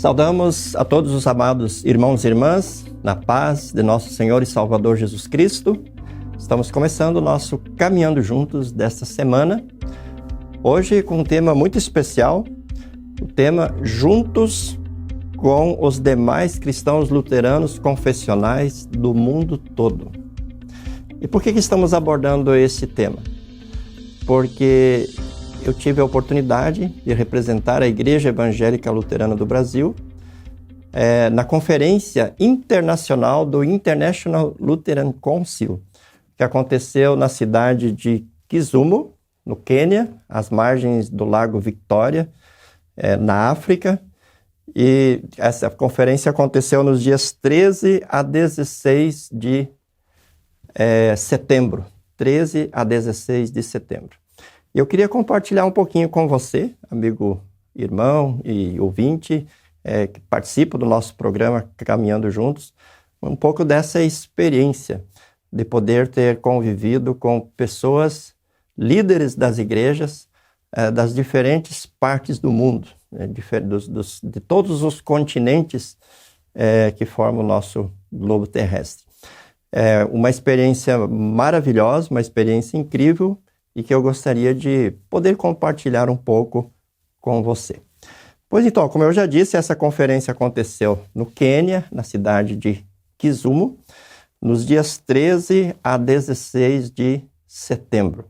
Saudamos a todos os amados irmãos e irmãs, na paz de nosso Senhor e Salvador Jesus Cristo. Estamos começando o nosso Caminhando Juntos desta semana, hoje com um tema muito especial, o tema Juntos com os demais cristãos luteranos confessionais do mundo todo. E por que estamos abordando esse tema? Porque eu tive a oportunidade de representar a Igreja Evangélica Luterana do Brasil na Conferência Internacional do International Lutheran Council, que aconteceu na cidade de Kisumu, no Quênia, às margens do Lago Victoria, na África. E essa conferência aconteceu nos dias 13 a 16 de setembro. 13 a 16 de setembro. Eu queria compartilhar um pouquinho com você, amigo, irmão e ouvinte, que participa do nosso programa Caminhando Juntos, um pouco dessa experiência de poder ter convivido com pessoas, líderes das igrejas, das diferentes partes do mundo, de todos os continentes que formam o nosso globo terrestre. Uma experiência maravilhosa, uma experiência incrível, e que eu gostaria de poder compartilhar um pouco com você. Pois então, como eu já disse, essa conferência aconteceu no Quênia, na cidade de Kisumu, nos dias 13 a 16 de setembro.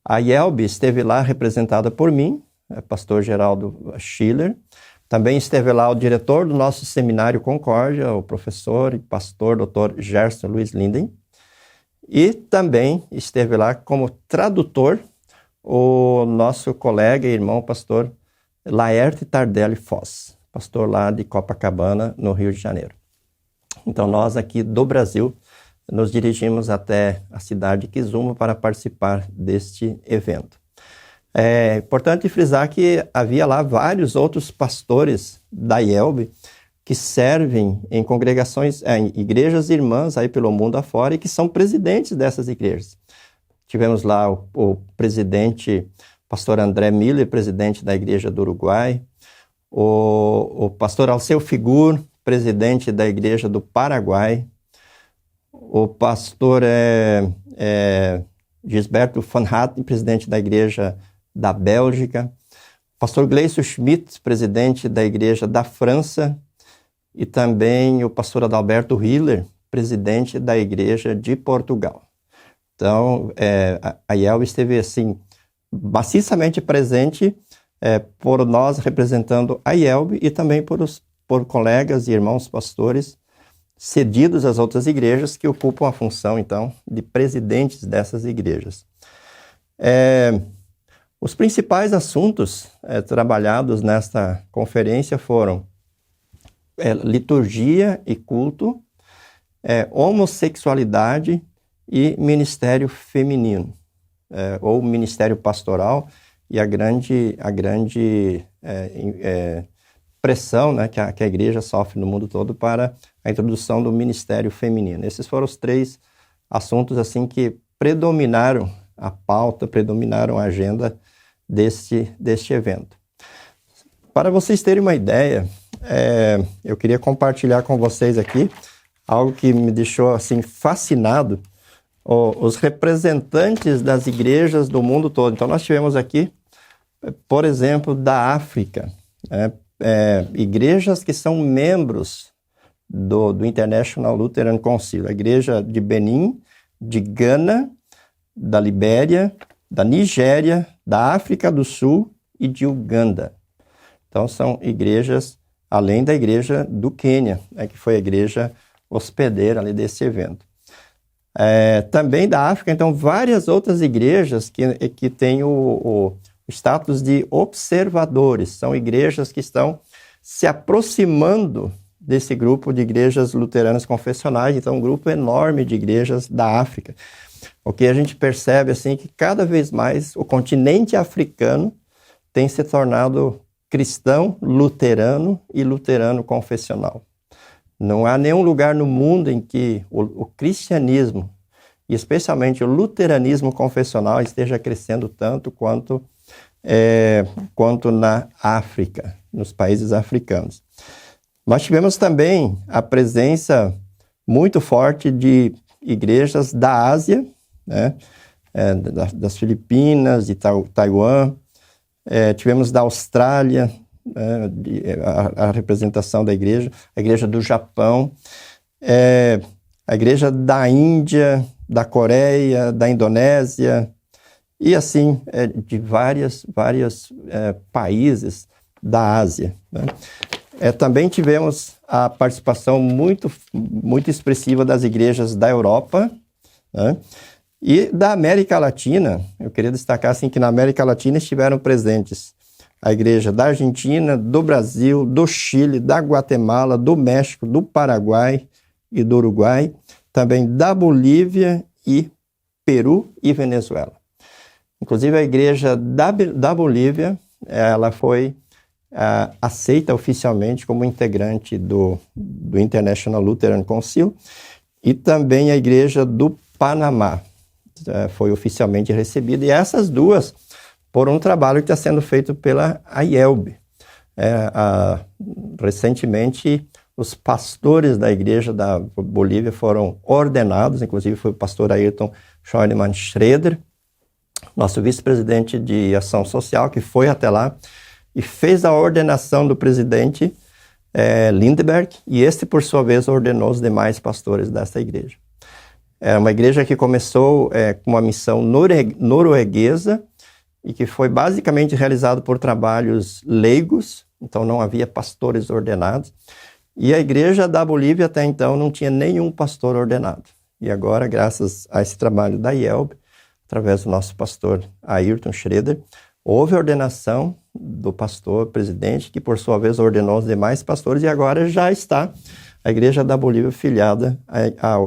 A IELB esteve lá representada por mim, pastor Geraldo Schiller. Também esteve lá o diretor do nosso seminário Concórdia, o professor e pastor Dr. Gerson Luiz Linden. E também esteve lá como tradutor o nosso colega e irmão pastor Laerte Tardelli Foz, pastor lá de Copacabana, no Rio de Janeiro. Então nós aqui do Brasil nos dirigimos até a cidade de Kisumu para participar deste evento. É importante frisar que havia lá vários outros pastores da IELB que servem em congregações, em igrejas irmãs aí pelo mundo afora e que são presidentes dessas igrejas. Tivemos lá o presidente, pastor André Miller, presidente da Igreja do Uruguai, o pastor Alceu Figur, presidente da Igreja do Paraguai, o pastor Gisberto Van Hatten, presidente da Igreja da Bélgica, pastor Gleison Schmidt, presidente da Igreja da França, e também o pastor Adalberto Hiller, presidente da Igreja de Portugal. Então, a IELB esteve, assim, maciçamente presente por nós representando a IELB e também por colegas e irmãos pastores cedidos às outras igrejas que ocupam a função, então, de presidentes dessas igrejas. Os principais assuntos trabalhados nesta conferência foram liturgia e culto, homossexualidade e ministério feminino, ou ministério pastoral, e a grande pressão, né, que a igreja sofre no mundo todo para a introdução do ministério feminino. Esses foram os três assuntos assim que predominaram a pauta, predominaram a agenda deste evento. Para vocês terem uma ideia, eu queria compartilhar com vocês aqui algo que me deixou assim fascinado, os representantes das igrejas do mundo todo. Então nós tivemos aqui, por exemplo, da África, igrejas que são membros do International Lutheran Council, a igreja de Benin, de Gana, da Libéria, da Nigéria, da África do Sul e de Uganda. Então são igrejas, além da igreja do Quênia, que foi a igreja hospedeira ali desse evento. Também da África, então, várias outras igrejas que têm o status de observadores. São igrejas que estão se aproximando desse grupo de igrejas luteranas confessionais, então um grupo enorme de igrejas da África. O que a gente percebe, assim, que cada vez mais o continente africano tem se tornado cristão, luterano e luterano confessional. Não há nenhum lugar no mundo em que o cristianismo, e especialmente o luteranismo confessional, esteja crescendo tanto quanto na África. nos países africanos. Nós tivemos também a presença muito forte de igrejas da Ásia, né? Das Filipinas, de Taiwan, tivemos da Austrália, a representação da igreja, a igreja do Japão, a igreja da Índia, da Coreia, da Indonésia, e assim, de vários países da Ásia, né? Também tivemos a participação muito expressiva das igrejas da Europa, né? E da América Latina. Eu queria destacar assim, que na América Latina estiveram presentes a igreja da Argentina, do Brasil, do Chile, da Guatemala, do México, do Paraguai e do Uruguai, também da Bolívia e Peru e Venezuela. Inclusive a igreja da Bolívia, ela foi aceita oficialmente como integrante do International Lutheran Council, e também a igreja do Panamá foi oficialmente recebida, e essas duas por um trabalho que está sendo feito pela IELB. Recentemente, os pastores da igreja da Bolívia foram ordenados, inclusive foi o pastor Ayrton Schoenemann Schroeder, nosso vice-presidente de ação social, que foi até lá e fez a ordenação do presidente Lindbergh, e este, por sua vez, ordenou os demais pastores dessa igreja. É uma igreja que começou com uma missão norueguesa e que foi basicamente realizado por trabalhos leigos, então não havia pastores ordenados. E a igreja da Bolívia até então não tinha nenhum pastor ordenado. E agora, graças a esse trabalho da IELB, através do nosso pastor Ayrton Schroeder, houve a ordenação do pastor presidente, que por sua vez ordenou os demais pastores, e agora já está a igreja da Bolívia filiada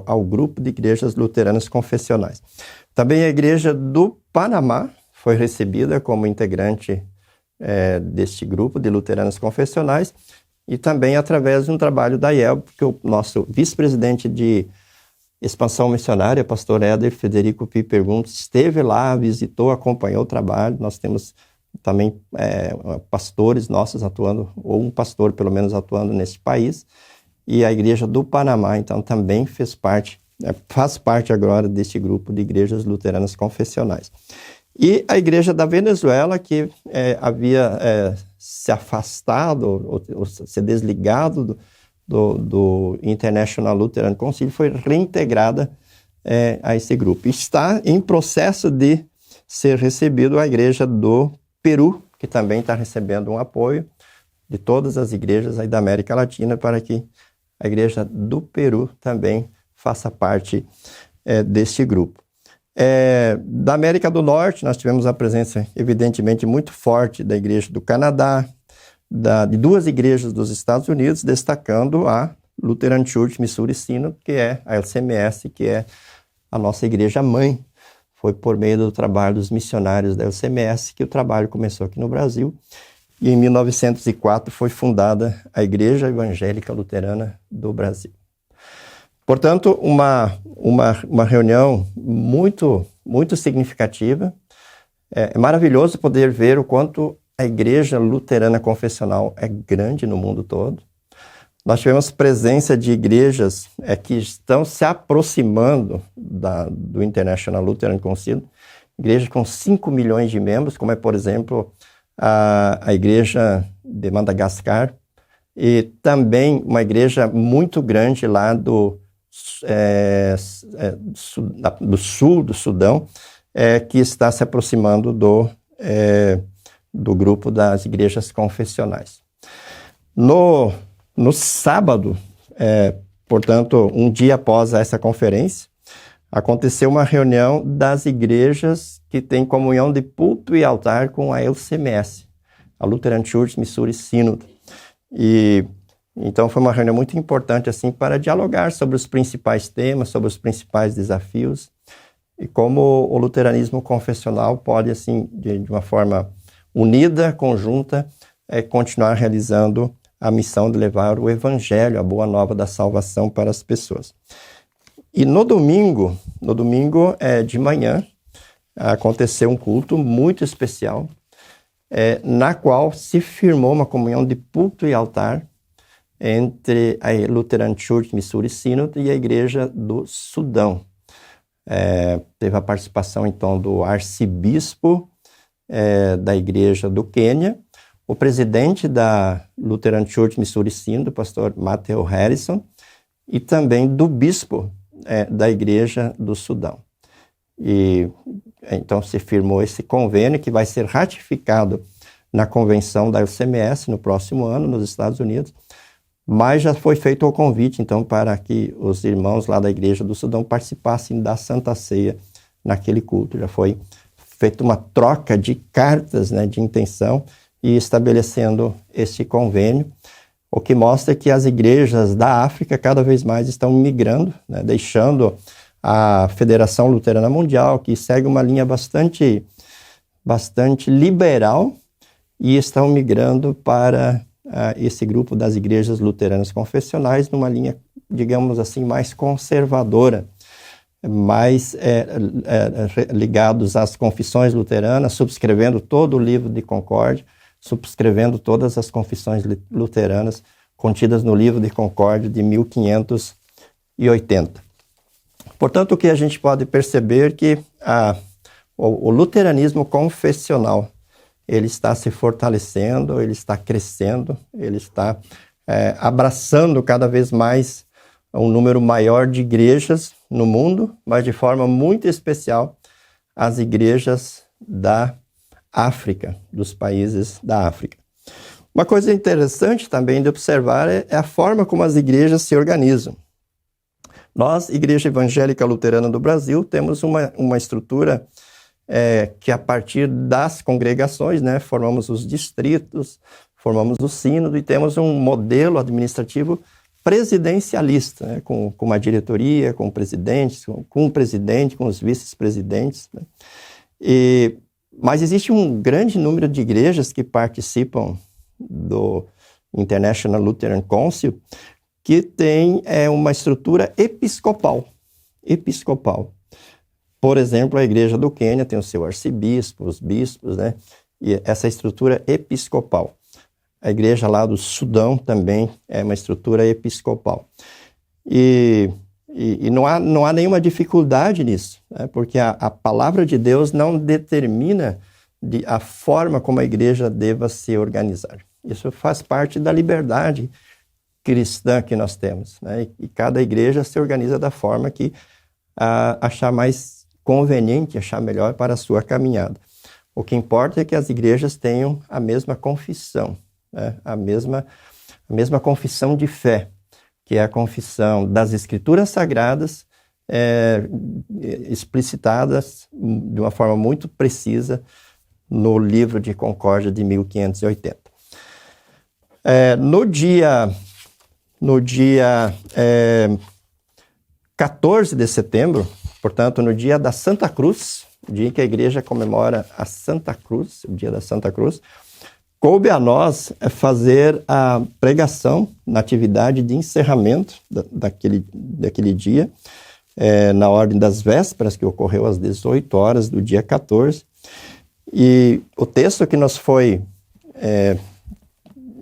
ao grupo de igrejas luteranas confessionais. Também a igreja do Panamá foi recebida como integrante deste grupo de luteranas confessionais, e também através de um trabalho da IELB, porque o nosso vice-presidente de expansão missionária, pastor Éder Federico Piper Gunz, esteve lá, visitou, acompanhou o trabalho. Nós temos também pastores nossos atuando, ou um pastor pelo menos atuando nesse país, e a igreja do Panamá, então, também faz parte agora deste grupo de igrejas luteranas confessionais. E a igreja da Venezuela, que havia se afastado, ou se desligado do International Lutheran Council, foi reintegrada a esse grupo. Está em processo de ser recebido a igreja do Peru, que também está recebendo um apoio de todas as igrejas aí da América Latina, para que a igreja do Peru também faça parte deste grupo. Da América do Norte, nós tivemos a presença, evidentemente, muito forte da igreja do Canadá, de duas igrejas dos Estados Unidos, destacando a Lutheran Church Missouri Synod, que é a LCMS, que é a nossa igreja mãe. Foi por meio do trabalho dos missionários da LCMS que o trabalho começou aqui no Brasil, e em 1904 foi fundada a Igreja Evangélica Luterana do Brasil. Portanto, uma reunião muito significativa. É maravilhoso poder ver o quanto a Igreja Luterana Confessional é grande no mundo todo. Nós tivemos presença de igrejas que estão se aproximando do International Lutheran Council, igrejas com 5 milhões de membros, como por exemplo, a Igreja de Madagascar, e também uma igreja muito grande lá do sul do Sudão, que está se aproximando do grupo das igrejas confessionais. No sábado, portanto, um dia após essa conferência, aconteceu uma reunião das igrejas que têm comunhão de púlpito e altar com a LCMS, a Lutheran Church Missouri Synod. E então foi uma reunião muito importante assim para dialogar sobre os principais temas, sobre os principais desafios, e como o luteranismo confessional pode, assim, de uma forma unida, conjunta, continuar realizando a missão de levar o evangelho, a boa nova da salvação para as pessoas. E no domingo de manhã, aconteceu um culto muito especial, na qual se firmou uma comunhão de culto e altar entre a Lutheran Church Missouri Synod e a Igreja do Sudão. Teve a participação, então, do arcebispo da Igreja do Quênia, o presidente da Lutheran Church Missouri Synod, o pastor Matthew Harrison, e também do bispo da Igreja do Sudão. E então se firmou esse convênio que vai ser ratificado na convenção da UCMS no próximo ano, nos Estados Unidos, mas já foi feito o convite, então, para que os irmãos lá da Igreja do Sudão participassem da Santa Ceia naquele culto. Já foi feita uma troca de cartas, né, de intenção e estabelecendo este convênio, o que mostra que as igrejas da África cada vez mais estão migrando, né, deixando a Federação Luterana Mundial, que segue uma linha bastante liberal, e estão migrando para esse grupo das igrejas luteranas confessionais, numa linha, digamos assim, mais conservadora, mais ligados às confissões luteranas, subscrevendo todo o livro de Concórdia, subscrevendo todas as confissões luteranas contidas no livro de Concórdia de 1580. Portanto, o que a gente pode perceber que o luteranismo confessional, ele está se fortalecendo, ele está crescendo, ele está abraçando cada vez mais um número maior de igrejas no mundo, mas de forma muito especial as igrejas da África, dos países da África. Uma coisa interessante também de observar é a forma como as igrejas se organizam. Nós, Igreja Evangélica Luterana do Brasil, temos uma estrutura que a partir das congregações, né, formamos os distritos, formamos o sínodo e temos um modelo administrativo presidencialista, né, com uma diretoria, com presidentes, com o presidente, com os vice-presidentes, né. Mas existe um grande número de igrejas que participam do International Lutheran Council que tem uma estrutura episcopal. Por exemplo, a Igreja do Quênia tem o seu arcebispo, os bispos, né? E essa estrutura episcopal. A igreja lá do Sudão também é uma estrutura episcopal. E não há nenhuma dificuldade nisso, né? Porque a palavra de Deus não determina a forma como a igreja deva se organizar. Isso faz parte da liberdade cristã que nós temos, né? E cada igreja se organiza da forma que achar mais conveniente, achar melhor para a sua caminhada. O que importa é que as igrejas tenham a mesma confissão, né? A mesma confissão de fé, que é a confissão das Escrituras Sagradas, explicitadas de uma forma muito precisa no livro de Concórdia de 1580. No dia 14 de setembro, portanto, no dia da Santa Cruz, o dia em que a igreja comemora a Santa Cruz, o dia da Santa Cruz, coube a nós fazer a pregação na atividade de encerramento daquele dia, na ordem das vésperas, que ocorreu às 18 horas do dia 14. E o texto que nos foi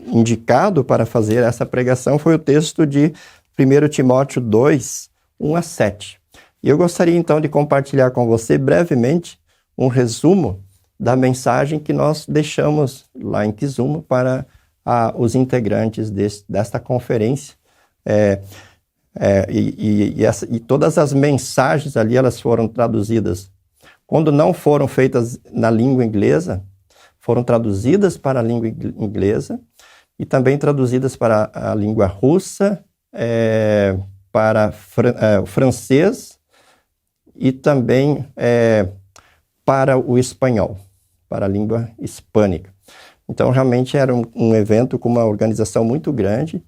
indicado para fazer essa pregação foi o texto de 1 Timóteo 2, 1 a 7. E eu gostaria então de compartilhar com você brevemente um resumo da mensagem que nós deixamos lá em Kisumu para os integrantes desta conferência. E todas as mensagens ali, elas foram traduzidas. Quando não foram feitas na língua inglesa, foram traduzidas para a língua inglesa e também traduzidas para a língua russa, para o francês e também para o espanhol, para a língua hispânica. Então, realmente era um evento com uma organização muito grande,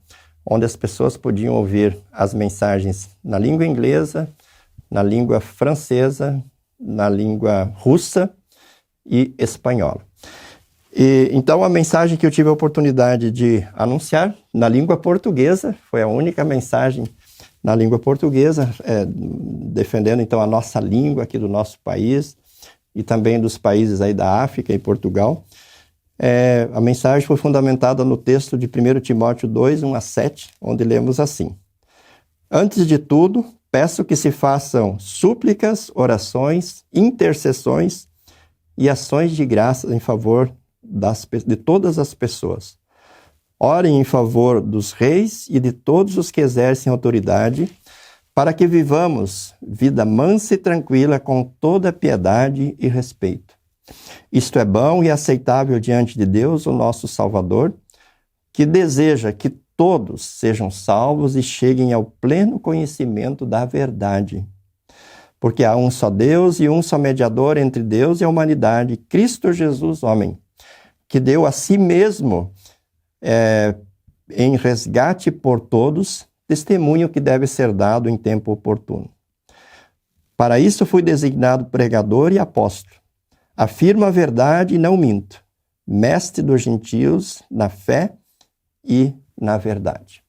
onde as pessoas podiam ouvir as mensagens na língua inglesa, na língua francesa, na língua russa e espanhola. Então, a mensagem que eu tive a oportunidade de anunciar na língua portuguesa, foi a única mensagem na língua portuguesa, defendendo então a nossa língua aqui do nosso país e também dos países aí da África e Portugal. A mensagem foi fundamentada no texto de 1 Timóteo 2, 1-7, onde lemos assim: Antes de tudo, peço que se façam súplicas, orações, intercessões e ações de graças em favor de todas as pessoas. Orem em favor dos reis e de todos os que exercem autoridade, para que vivamos vida mansa e tranquila com toda piedade e respeito. Isto é bom e aceitável diante de Deus, o nosso Salvador, que deseja que todos sejam salvos e cheguem ao pleno conhecimento da verdade. Porque há um só Deus e um só mediador entre Deus e a humanidade, Cristo Jesus, homem, que deu a si mesmo em resgate por todos, testemunho que deve ser dado em tempo oportuno. Para isso fui designado pregador e apóstolo. Afirmo a verdade e não minto. Mestre dos gentios na fé e na verdade.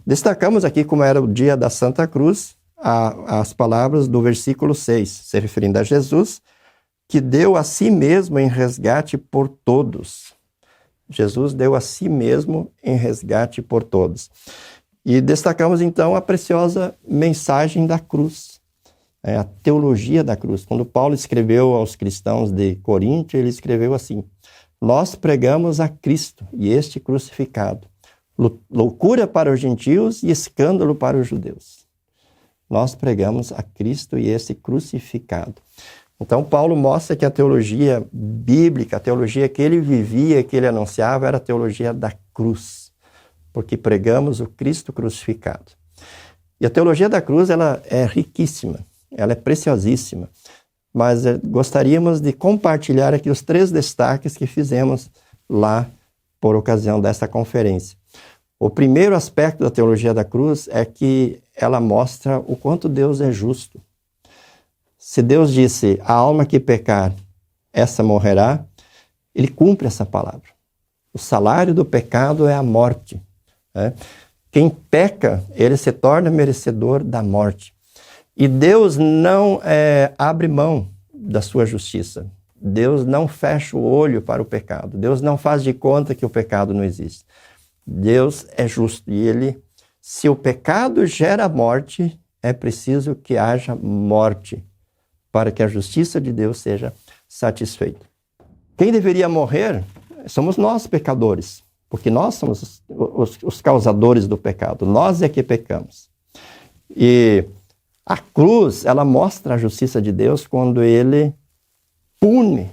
Destacamos aqui, como era o dia da Santa Cruz, as palavras do versículo 6, se referindo a Jesus, que deu a si mesmo em resgate por todos. Jesus deu a si mesmo em resgate por todos. E destacamos, então, a preciosa mensagem da cruz, a teologia da cruz. Quando Paulo escreveu aos cristãos de Corinto, ele escreveu assim: nós pregamos a Cristo e este crucificado, loucura para os gentios e escândalo para os judeus. Nós pregamos a Cristo e este crucificado. Então, Paulo mostra que a teologia bíblica, a teologia que ele vivia, que ele anunciava, era a teologia da cruz, porque pregamos o Cristo crucificado. E a teologia da cruz, ela é riquíssima, ela é preciosíssima, mas gostaríamos de compartilhar aqui os 3 destaques que fizemos lá por ocasião dessa conferência. O primeiro aspecto da teologia da cruz é que ela mostra o quanto Deus é justo. Se Deus disse, a alma que pecar, essa morrerá, ele cumpre essa palavra. O salário do pecado é a morte. Quem peca, ele se torna merecedor da morte. E Deus não abre mão da sua justiça. Deus não fecha o olho para o pecado. Deus não faz de conta que o pecado não existe. Deus é justo e se o pecado gera morte, é preciso que haja morte para que a justiça de Deus seja satisfeita. Quem deveria morrer somos nós, pecadores, porque nós somos os causadores do pecado, nós é que pecamos. E a cruz, ela mostra a justiça de Deus quando ele pune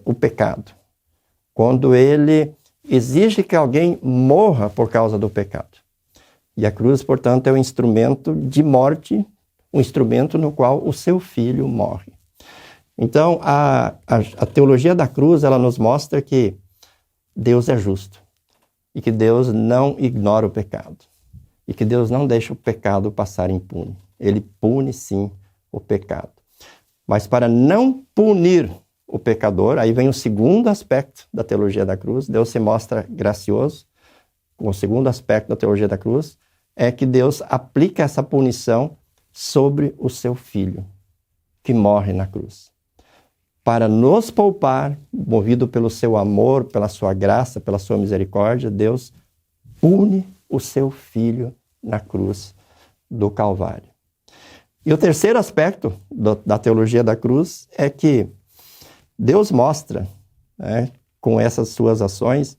o pecado, quando ele exige que alguém morra por causa do pecado. E a cruz, portanto, é um instrumento de morte, um instrumento no qual o seu filho morre. Então, a teologia da cruz, ela nos mostra que Deus é justo e que Deus não ignora o pecado e que Deus não deixa o pecado passar impune. Ele pune, sim, o pecado. Mas para não punir o pecador, aí vem o segundo aspecto da teologia da cruz. Deus se mostra gracioso. O segundo aspecto da teologia da cruz é que Deus aplica essa punição sobre o seu filho, que morre na cruz. Para nos poupar, movido pelo seu amor, pela sua graça, pela sua misericórdia, Deus pune o seu filho na cruz do Calvário. E o terceiro aspecto da teologia da cruz é que Deus mostra, com essas suas ações,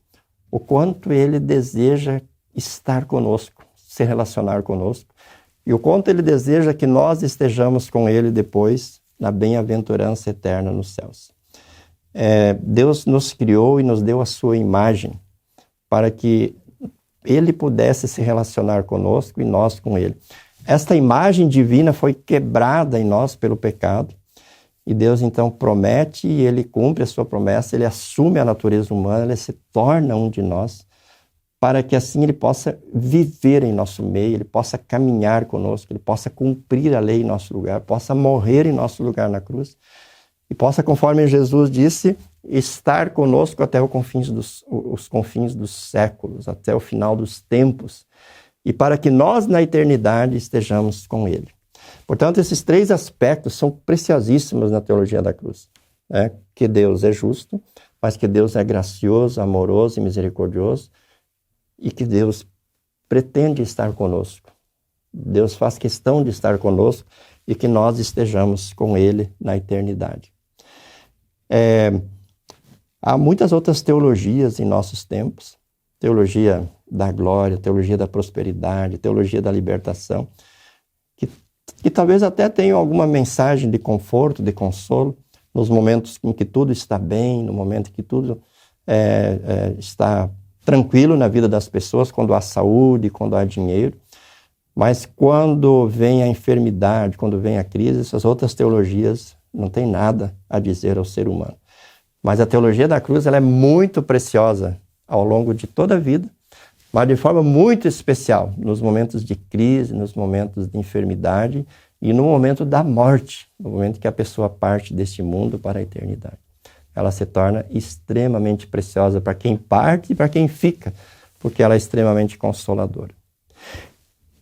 o quanto Ele deseja estar conosco, se relacionar conosco, e o quanto Ele deseja que nós estejamos com Ele depois na bem-aventurança eterna nos céus. Deus nos criou e nos deu a sua imagem para que Ele pudesse se relacionar conosco e nós com Ele. Esta imagem divina foi quebrada em nós pelo pecado e Deus então promete e Ele cumpre a sua promessa, Ele assume a natureza humana, Ele se torna um de nós, para que assim Ele possa viver em nosso meio, Ele possa caminhar conosco, Ele possa cumprir a lei em nosso lugar, possa morrer em nosso lugar na cruz e possa, conforme Jesus disse, estar conosco até os confins dos séculos, até o final dos tempos, e para que nós na eternidade estejamos com Ele. Portanto, esses 3 aspectos são preciosíssimos na teologia da cruz. Que Deus é justo, mas que Deus é gracioso, amoroso e misericordioso e que Deus pretende estar conosco. Deus faz questão de estar conosco e que nós estejamos com Ele na eternidade. Há muitas outras teologias em nossos tempos, teologia da glória, teologia da prosperidade, teologia da libertação, que talvez até tenham alguma mensagem de conforto, de consolo, nos momentos em que tudo está bem, no momento em que tudo está tranquilo na vida das pessoas, quando há saúde, quando há dinheiro. Mas quando vem a enfermidade, quando vem a crise, essas outras teologias não têm nada a dizer ao ser humano. Mas a teologia da cruz ela é muito preciosa ao longo de toda a vida, mas de forma muito especial nos momentos de crise, nos momentos de enfermidade e no momento da morte, no momento que a pessoa parte deste mundo para a eternidade. Ela se torna extremamente preciosa para quem parte e para quem fica, porque ela é extremamente consoladora.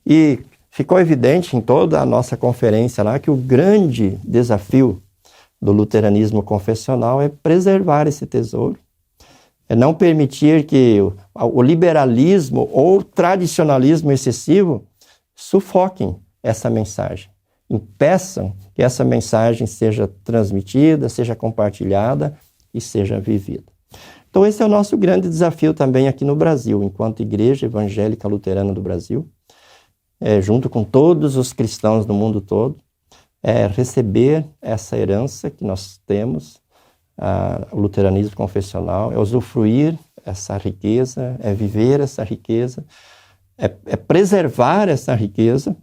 E ficou evidente em toda a nossa conferência lá que o grande desafio do luteranismo confessional é preservar esse tesouro, é não permitir que o liberalismo ou tradicionalismo excessivo sufoquem essa mensagem, impeçam que essa mensagem seja transmitida, seja compartilhada e seja vivida. Então esse é o nosso grande desafio também aqui no Brasil, enquanto Igreja Evangélica Luterana do Brasil, junto com todos os cristãos do mundo todo, receber essa herança que nós temos, o luteranismo confessional, é usufruir essa riqueza, é viver essa riqueza, é preservar essa riqueza,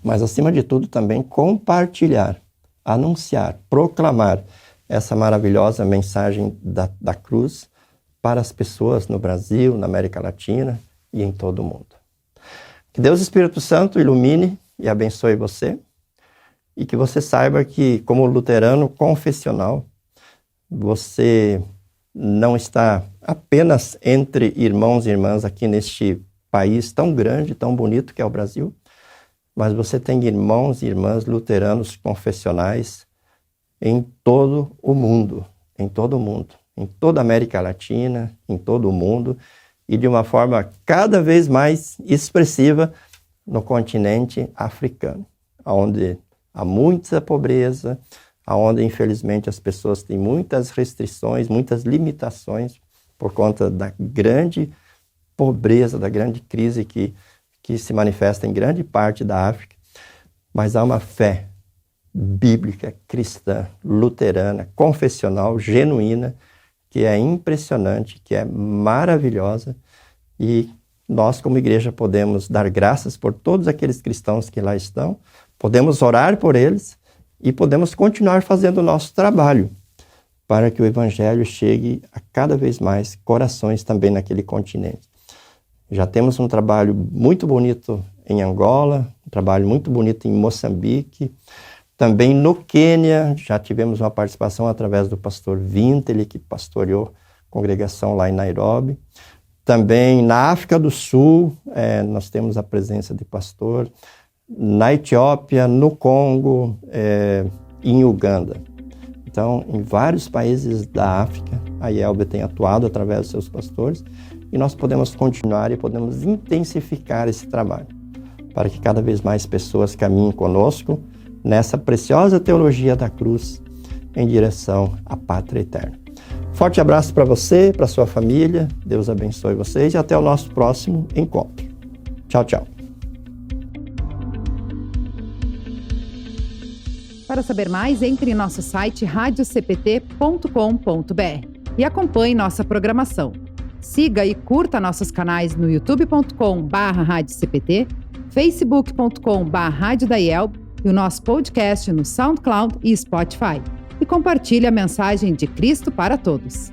mas acima de tudo também compartilhar, anunciar, proclamar essa maravilhosa mensagem da cruz para as pessoas no Brasil, na América Latina e em todo o mundo. Que Deus Espírito Santo ilumine e abençoe você, e que você saiba que, como luterano confessional, você não está apenas entre irmãos e irmãs aqui neste país tão grande, tão bonito que é o Brasil, mas você tem irmãos e irmãs luteranos confessionais em todo o mundo, em todo o mundo, em toda a América Latina, em todo o mundo, e de uma forma cada vez mais expressiva no continente africano, onde há muita pobreza, onde infelizmente as pessoas têm muitas restrições, muitas limitações por conta da grande pobreza, da grande crise que se manifesta em grande parte da África, mas há uma fé bíblica, cristã, luterana, confessional, genuína, que é impressionante, que é maravilhosa, e nós como igreja podemos dar graças por todos aqueles cristãos que lá estão, podemos orar por eles e podemos continuar fazendo o nosso trabalho para que o Evangelho chegue a cada vez mais corações também naquele continente. Já temos um trabalho muito bonito em Angola, um trabalho muito bonito em Moçambique, também no Quênia, já tivemos uma participação através do pastor Vintele, que pastoreou a congregação lá em Nairobi. Também na África do Sul, nós temos a presença de pastor, na Etiópia, no Congo e em Uganda. Então, em vários países da África, a IELB tem atuado através dos seus pastores e nós podemos continuar e podemos intensificar esse trabalho para que cada vez mais pessoas caminhem conosco nessa preciosa teologia da cruz em direção à pátria eterna. Forte abraço para você, para sua família, Deus abençoe vocês e até o nosso próximo encontro. Tchau, tchau. Para saber mais, entre em nosso site radiocpt.com.br e acompanhe nossa programação. Siga e curta nossos canais no youtube.com/radiocpt, facebook.com/radiodaielb e o nosso podcast no SoundCloud e Spotify. E compartilhe a mensagem de Cristo para todos.